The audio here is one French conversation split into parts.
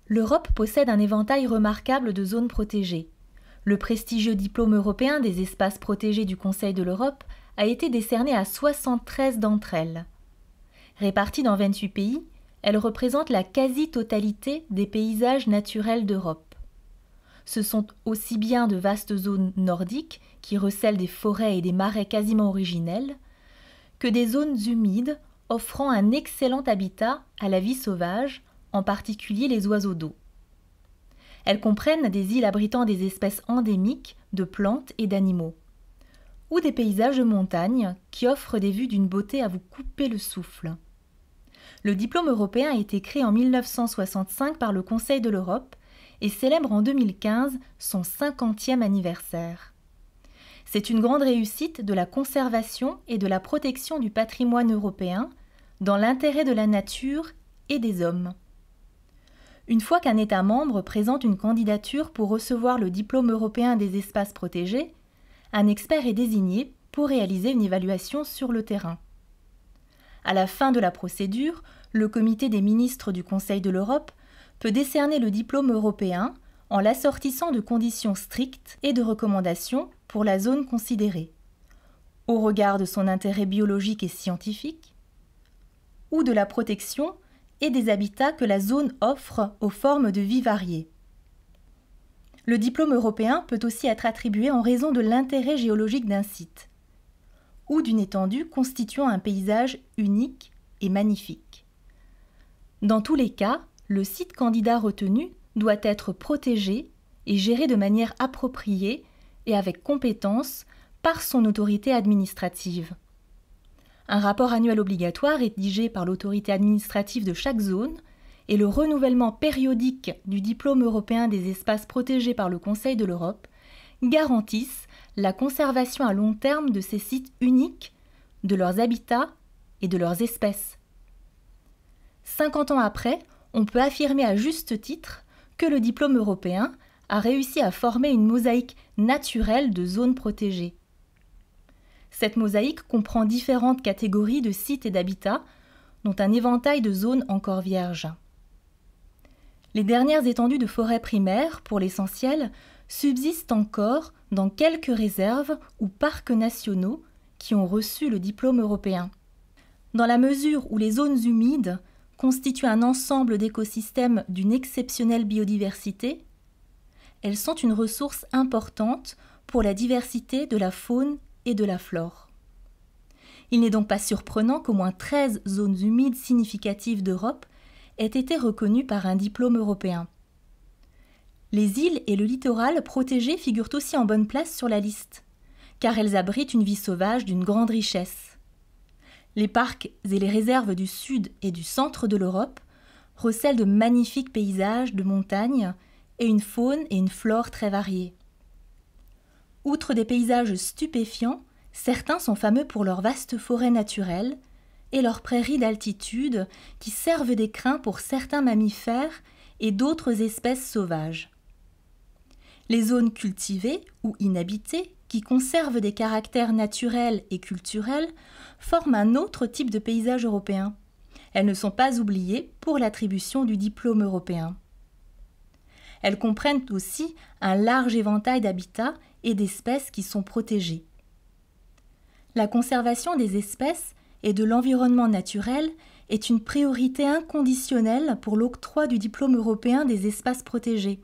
L'Europe possède un éventail remarquable de zones protégées. Le prestigieux diplôme européen des espaces protégés du Conseil de l'Europe a été décerné à 73 d'entre elles. Réparties dans 28 pays, elles représentent la quasi-totalité des paysages naturels d'Europe. Ce sont aussi bien de vastes zones nordiques, qui recèlent des forêts et des marais quasiment originels, que des zones humides offrant un excellent habitat à la vie sauvage, en particulier les oiseaux d'eau. Elles comprennent des îles abritant des espèces endémiques de plantes et d'animaux, ou des paysages de montagne qui offrent des vues d'une beauté à vous couper le souffle. Le diplôme européen a été créé en 1965 par le Conseil de l'Europe et célèbre en 2015 son 50e anniversaire. C'est une grande réussite de la conservation et de la protection du patrimoine européen dans l'intérêt de la nature et des hommes. Une fois qu'un État membre présente une candidature pour recevoir le diplôme européen des espaces protégés, un expert est désigné pour réaliser une évaluation sur le terrain. À la fin de la procédure, le comité des ministres du Conseil de l'Europe peut décerner le diplôme européen en l'assortissant de conditions strictes et de recommandations pour la zone considérée, au regard de son intérêt biologique et scientifique, ou de la protection et des habitats que la zone offre aux formes de vie variées. Le diplôme européen peut aussi être attribué en raison de l'intérêt géologique d'un site, ou d'une étendue constituant un paysage unique et magnifique. Dans tous les cas, le site candidat retenu doit être protégé et géré de manière appropriée et avec compétence par son autorité administrative. Un rapport annuel obligatoire rédigé par l'autorité administrative de chaque zone et le renouvellement périodique du diplôme européen des espaces protégés par le Conseil de l'Europe garantissent la conservation à long terme de ces sites uniques, de leurs habitats et de leurs espèces. 50 ans après, on peut affirmer à juste titre que le diplôme européen a réussi à former une mosaïque naturelle de zones protégées. Cette mosaïque comprend différentes catégories de sites et d'habitats, dont un éventail de zones encore vierges. Les dernières étendues de forêts primaires, pour l'essentiel, subsistent encore dans quelques réserves ou parcs nationaux qui ont reçu le diplôme européen. Dans la mesure où les zones humides constituent un ensemble d'écosystèmes d'une exceptionnelle biodiversité, elles sont une ressource importante pour la diversité de la faune et de la flore. Il n'est donc pas surprenant qu'au moins 13 zones humides significatives d'Europe aient été reconnues par un diplôme européen. Les îles et le littoral protégés figurent aussi en bonne place sur la liste, car elles abritent une vie sauvage d'une grande richesse. Les parcs et les réserves du sud et du centre de l'Europe recèlent de magnifiques paysages de montagnes et une faune et une flore très variées. Outre des paysages stupéfiants, certains sont fameux pour leurs vastes forêts naturelles et leurs prairies d'altitude qui servent d'écrin pour certains mammifères et d'autres espèces sauvages. Les zones cultivées ou inhabitées, qui conservent des caractères naturels et culturels, forment un autre type de paysage européen. Elles ne sont pas oubliées pour l'attribution du diplôme européen. Elles comprennent aussi un large éventail d'habitats et d'espèces qui sont protégées. La conservation des espèces et de l'environnement naturel est une priorité inconditionnelle pour l'octroi du diplôme européen des espaces protégés.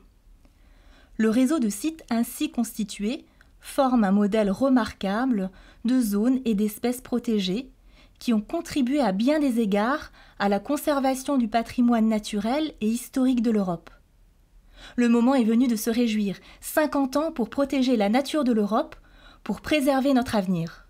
Le réseau de sites ainsi constitué forme un modèle remarquable de zones et d'espèces protégées qui ont contribué à bien des égards à la conservation du patrimoine naturel et historique de l'Europe. Le moment est venu de se réjouir. 50 ans pour protéger la nature de l'Europe, pour préserver notre avenir.